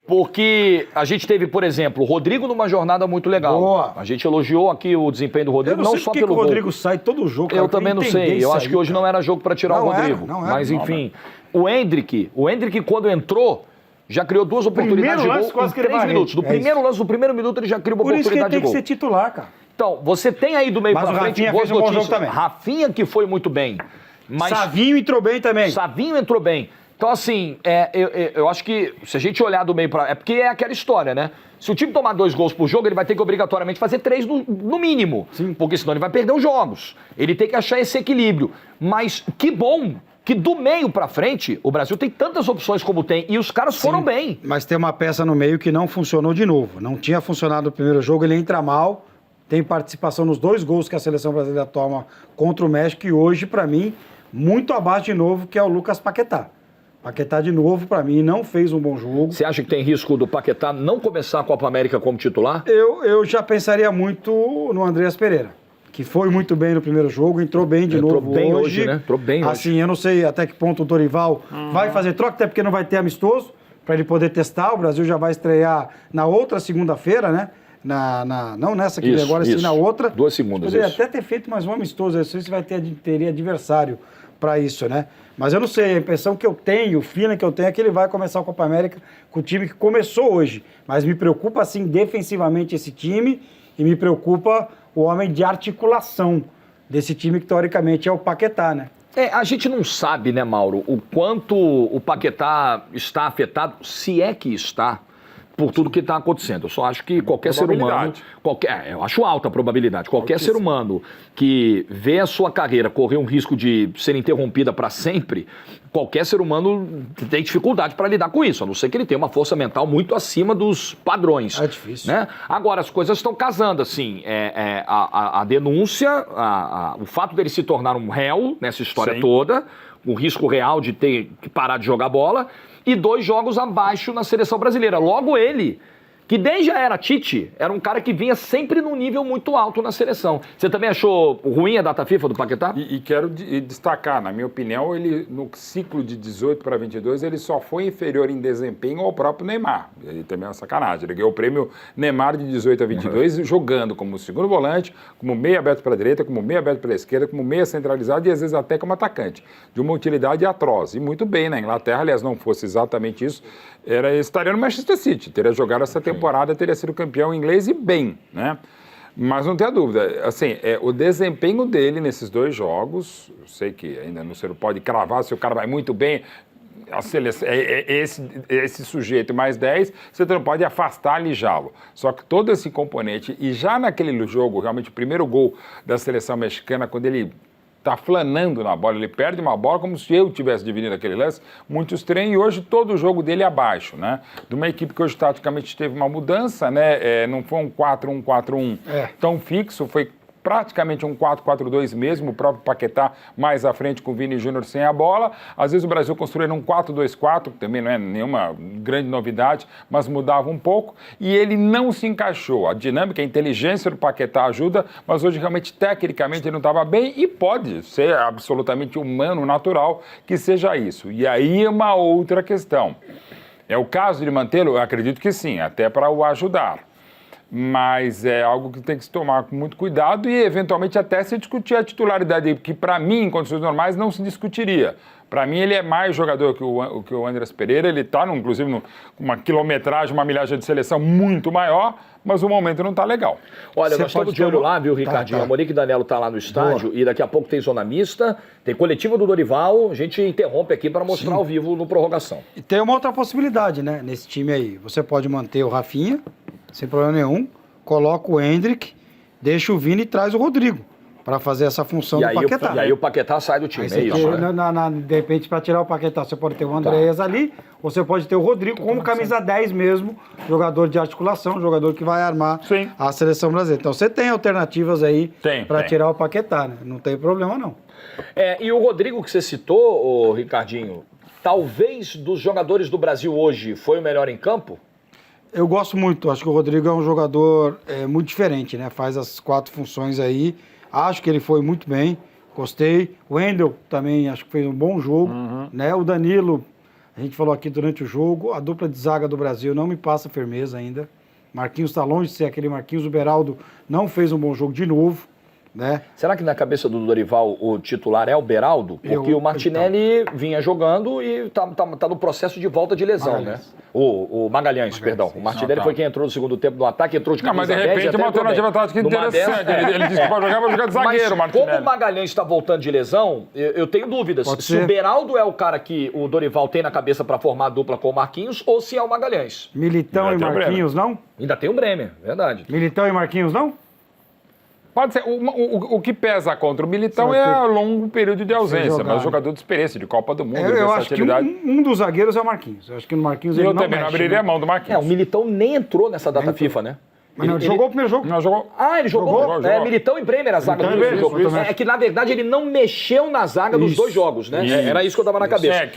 Porque a gente teve, por exemplo, o Rodrigo numa jornada muito legal. Boa. A gente elogiou aqui o desempenho do Rodrigo, não só pelo gol. O Rodrigo sai todo jogo. Eu também não sei. Eu acho que hoje não era jogo para tirar o Rodrigo. Não era, mas enfim, o Hendrick quando entrou, já criou 2 oportunidades de gol em 3 minutos. Do primeiro lance, do primeiro minuto, ele já criou uma oportunidade de gol. Por isso que ele tem que ser titular, cara. Então, você tem aí do meio pra frente boas notícias. Rafinha que foi muito bem. Mas Savinho entrou bem também. Savinho entrou bem. Então, assim, eu acho que se a gente olhar do meio pra... É porque é aquela história, né? Se o time tomar 2 gols por jogo, ele vai ter que obrigatoriamente fazer 3 no mínimo. Sim. Porque senão ele vai perder os jogos. Ele tem que achar esse equilíbrio. Mas que bom que do meio pra frente, o Brasil tem tantas opções como tem. E os caras foram bem. Mas tem uma peça no meio que não funcionou de novo. Não tinha funcionado no primeiro jogo, ele entra mal. Tem participação nos 2 gols que a seleção brasileira toma contra o México. E hoje, pra mim, muito abaixo de novo, que é o Lucas Paquetá. Paquetá, de novo, para mim, não fez um bom jogo. Você acha que tem risco do Paquetá não começar a Copa América como titular? Eu já pensaria muito no Andreas Pereira, que foi muito bem no primeiro jogo, entrou bem de novo hoje. Entrou bem hoje, né? Entrou bem hoje. Assim, eu não sei até que ponto o Dorival vai fazer troca, até porque não vai ter amistoso, para ele poder testar. O Brasil já vai estrear na outra segunda-feira, né? Não nessa aqui agora, sim na outra. 2 segundas, poderia até ter feito mais um amistoso, não sei se vai teria adversário para isso, né? Mas eu não sei, a impressão que eu tenho, o feeling que eu tenho é que ele vai começar a Copa América com o time que começou hoje. Mas me preocupa, assim, defensivamente esse time e me preocupa o homem de articulação desse time que, teoricamente, é o Paquetá, né? A gente não sabe, né, Mauro, o quanto o Paquetá está afetado, se é que está, por tudo que está acontecendo. Eu só acho que qualquer ser humano... eu acho alta a probabilidade. Qualquer ser humano que vê a sua carreira correr um risco de ser interrompida para sempre, qualquer ser humano tem dificuldade para lidar com isso, a não ser que ele tenha uma força mental muito acima dos padrões. É difícil. Né? Agora, as coisas estão casando, assim. A denúncia, o fato dele se tornar um réu nessa história toda, o risco real de ter que parar de jogar bola, e 2 jogos abaixo na seleção brasileira. Logo ele, que desde já era Tite, era um cara que vinha sempre num nível muito alto na seleção. Você também achou ruim a data FIFA do Paquetá? E quero destacar, na minha opinião, ele no ciclo de 18 para 22, ele só foi inferior em desempenho ao próprio Neymar. Ele também é uma sacanagem. Ele ganhou o prêmio Neymar de 18 a 22, jogando como segundo volante, como meia aberto para a direita, como meia aberto para a esquerda, como meia centralizado e às vezes até como atacante. De uma utilidade atroz. E muito bem na Inglaterra, aliás, não fosse exatamente isso, estaria no Manchester City, teria jogado essa temporada, teria sido campeão inglês e bem, né? Mas não tenha dúvida, assim, o desempenho dele nesses 2 jogos, eu sei que ainda não se pode cravar se o cara vai muito bem, a seleção, esse sujeito mais 10, você não pode afastar, alijá-lo. Só que todo esse componente, e já naquele jogo, realmente o primeiro gol da seleção mexicana, quando ele está flanando na bola, ele perde uma bola como se eu tivesse dividido aquele lance, muito estranho, e hoje todo o jogo dele é abaixo, né? De uma equipe que hoje taticamente teve uma mudança, né? Não foi um 4-1-4-1 tão fixo, foi praticamente um 4-4-2 mesmo, o próprio Paquetá mais à frente com o Vini Júnior sem a bola. Às vezes o Brasil construiu um 4-2-4, que também não é nenhuma grande novidade, mas mudava um pouco, e ele não se encaixou. A dinâmica, a inteligência do Paquetá ajuda, mas hoje realmente, tecnicamente, ele não estava bem, e pode ser absolutamente humano, natural, que seja isso. E aí uma outra questão. É o caso de mantê-lo? Eu acredito que sim, até para o ajudar. Mas é algo que tem que se tomar com muito cuidado e, eventualmente, até se discutir a titularidade, que, para mim, em condições normais, não se discutiria. Para mim, ele é mais jogador que o Andreas Pereira, ele está, inclusive, com uma quilometragem, uma milhagem de seleção muito maior, mas o momento não está legal. Olha, nós estamos de olho lá, viu, Ricardinho? A Monique Danello está lá no estádio. Boa. E daqui a pouco tem zona mista, tem coletiva do Dorival, a gente interrompe aqui para mostrar ao vivo no prorrogação. E tem uma outra possibilidade, né, nesse time aí. Você pode manter o Rafinha, sem problema nenhum, coloca o Hendrick, deixa o Vini e traz o Rodrigo para fazer essa função do Paquetá. E aí o Paquetá sai do time, é isso? De repente, para tirar o Paquetá, você pode ter o Andreas ali, ou você pode ter o Rodrigo como camisa 10 mesmo, jogador de articulação, jogador que vai armar a seleção brasileira. Então você tem alternativas aí para tirar o Paquetá, né? Não tem problema não. E o Rodrigo que você citou, Ricardinho, talvez dos jogadores do Brasil hoje foi o melhor em campo? Eu gosto muito, acho que o Rodrigo é um jogador muito diferente, né? Faz as 4 funções aí, acho que ele foi muito bem, gostei. O Wendel também acho que fez um bom jogo, né? O Danilo A gente falou aqui durante o jogo, a dupla de zaga do Brasil não me passa firmeza ainda. Marquinhos está longe de ser aquele Marquinhos. O Beraldo não fez um bom jogo de novo, né? Será que na cabeça do Dorival o titular é o Beraldo? Porque o Martinelli vinha jogando e tá no processo de volta de lesão, né? O Magalhães, perdão. O Martinelli foi quem entrou no segundo tempo do ataque, entrou de camisa 10. Mas de repente uma alternativa tática interessante. Ele disse que pode jogar de zagueiro, mas Martinelli. como o Magalhães está voltando de lesão, eu tenho dúvidas. Se o Beraldo é o cara que o Dorival tem na cabeça para formar a dupla com o Marquinhos ou se é o Magalhães. Militão e Marquinhos, não? Ainda tem o Bremer, verdade. Militão e Marquinhos, não? Pode ser. O que pesa contra o Militão é o longo período de ausência, mas jogador de experiência, de Copa do Mundo, de Eu acho que versatilidade. um dos zagueiros é o Marquinhos. Eu acho que no Marquinhos ele Eu não também não abriria a mão do Marquinhos. O Militão nem entrou nessa data FIFA, né? Mas não, ele jogou o primeiro jogo. Não jogou. Ah, ele jogou? Jogou. Militão e Bremer, a zaga do Militão e primeiro Bremer, jogo. É que, na verdade, ele não mexeu na zaga dos dois jogos, né? Era isso que eu tava na cabeça.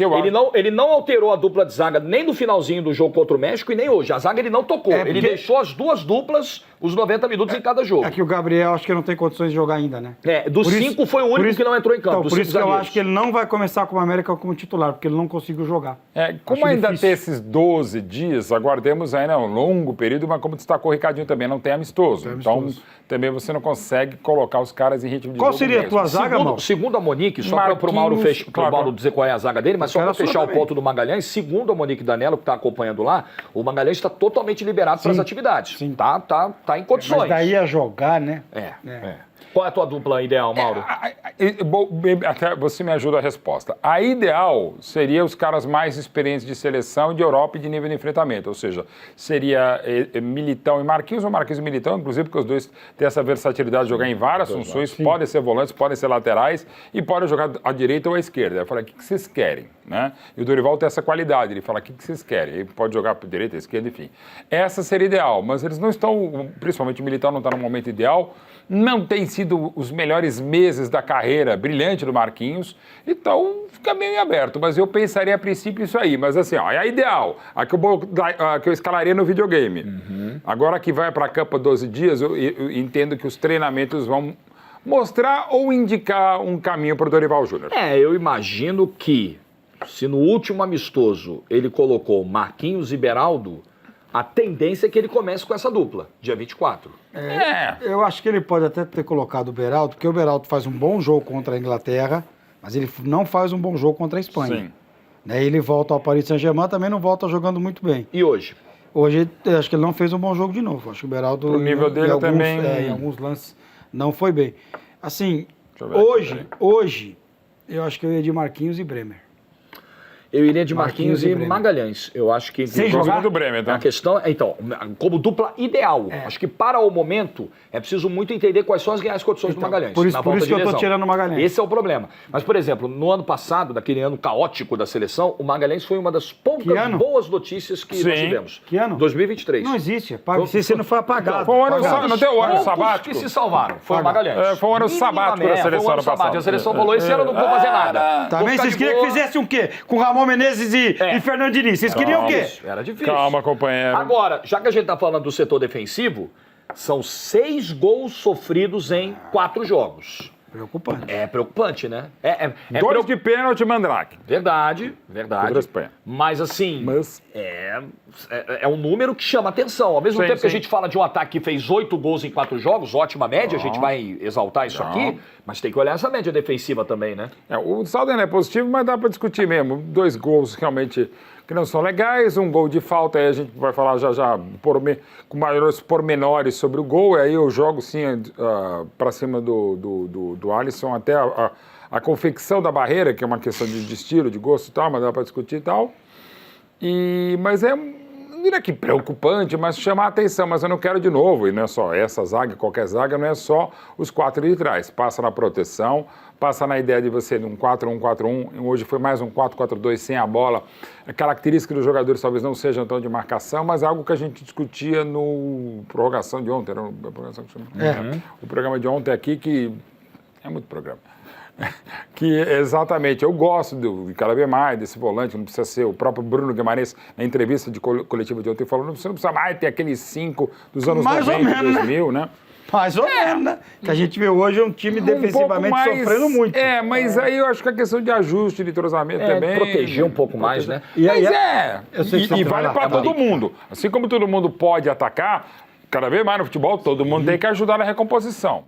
Ele não alterou a dupla de zaga nem no finalzinho do jogo contra o México e nem hoje. A zaga ele não tocou. Ele deixou as duas duplas os 90 minutos em cada jogo. É que o Gabriel acho que não tem condições de jogar ainda, né? Dos 5 foi o único que não entrou em campo. Então, por isso que eu acho que ele não vai começar com o América como titular, porque ele não conseguiu jogar. Como ainda tem esses 12 dias, aguardemos ainda um longo período, mas como destacou o Ricardinho também, não tem amistoso. Então, também você não consegue colocar os caras em ritmo de jogo. Qual seria a tua zaga, Mauro? Segundo a Monique, só para o Mauro dizer qual é a zaga dele, mas só para fechar o ponto do Magalhães, segundo a Monique Danello, que está acompanhando lá, o Magalhães está totalmente liberado para as atividades. Sim. Tá em condições. Mas daí a jogar, né? Qual é a tua dupla ideal, Mauro? Até você me ajuda a resposta. A ideal seria os caras mais experientes de seleção de Europa e de nível de enfrentamento. Ou seja, seria Militão e Marquinhos, ou Marquinhos e Militão, inclusive porque os dois têm essa versatilidade de jogar em várias funções, podem ser volantes, podem ser laterais e podem jogar à direita ou à esquerda. Eu falei, o que vocês querem? Né? E o Dorival tem essa qualidade, ele fala, o que vocês querem? Ele pode jogar para direita, esquerda, enfim. Essa seria ideal, mas eles não estão, principalmente o Militão não está no momento ideal, não tem sido os melhores meses da carreira brilhante do Marquinhos, então fica meio aberto, mas eu pensaria a princípio isso aí, mas assim, é a ideal, a que eu escalaria no videogame. Agora que vai para a campo 12 dias, eu entendo que os treinamentos vão mostrar ou indicar um caminho para o Dorival Júnior. Eu imagino que se no último amistoso ele colocou Marquinhos e Beraldo, a tendência é que ele comece com essa dupla, dia 24. Eu acho que ele pode até ter colocado o Beraldo, porque o Beraldo faz um bom jogo contra a Inglaterra, mas ele não faz um bom jogo contra a Espanha. Sim. Ele volta ao Paris Saint-Germain, também não volta jogando muito bem. E hoje? Hoje, eu acho que ele não fez um bom jogo de novo. Acho que o Beraldo, o nível dele também... em alguns lances, não foi bem. Assim, hoje, eu acho que eu ia de Marquinhos e Bremer. Eu iria de Marquinhos e Magalhães. Eu acho que... Sem jogar do Bremer, tá? A questão é, então, como dupla ideal. Acho que para o momento é preciso muito entender quais são as reais condições do Magalhães. Por isso que eu estou tirando o Magalhães. Esse é o problema. Mas, por exemplo, no ano passado, daquele ano caótico da seleção, o Magalhães foi uma das poucas boas notícias que nós tivemos. Que ano? 2023. Não existe. Você não foi apagado. Foi um ano, não deu o ano sabático? Que se salvaram. Foi o Magalhães. Foi um ano sabático da seleção ano passado. A seleção falou, esse ano eu não vou fazer nada. Também vocês queriam que fizesse o quê? Com Ramon Menezes e Fernando Diniz. Vocês queriam o quê? Era difícil. Calma, companheiro. Agora, já que a gente tá falando do setor defensivo, são 6 gols sofridos em 4 jogos. Preocupante. É preocupante, né? Dois de pênalti, Mandrake. Verdade. Contra a Espanha. Mas assim, é um número que chama atenção. Ao mesmo tempo que a gente fala de um ataque que fez 8 gols em 4 jogos, ótima média, a gente vai exaltar isso aqui, mas tem que olhar essa média defensiva também, né? O saldo ainda é positivo, mas dá para discutir mesmo. 2 gols realmente que não são legais, um gol de falta, aí a gente vai falar já com maiores pormenores sobre o gol, e aí eu jogo sim para cima do Alisson até a confecção da barreira, que é uma questão de estilo, de gosto e tal, mas dá para discutir e tal. Mas não diria que preocupante, mas chamar a atenção, mas eu não quero de novo, e não é só essa zaga, qualquer zaga, não é só os 4 de trás, passa na proteção, passa na ideia de você de um 4-1-4-1, hoje foi mais um 4-4-2 sem a bola, a característica dos jogadores talvez não sejam tão de marcação, mas é algo que a gente discutia no prorrogação de ontem, era o programa de ontem aqui, que é muito programa. Que exatamente, eu gosto de cada vez mais desse volante, não precisa ser o próprio Bruno Guimarães, na entrevista de coletiva de ontem, falou, você não precisa mais ter aqueles 5 dos anos mais 90, 2000, né? Mais ou menos, né? Que a gente vê hoje um time defensivamente sofrendo muito. Mas aí eu acho que a questão de ajuste, de entrosamento também... Proteger um pouco mais, né? Eu sei que você E tá vale falando para lá, todo mundo. Assim como todo mundo pode atacar, cada vez mais no futebol, todo mundo tem que ajudar na recomposição.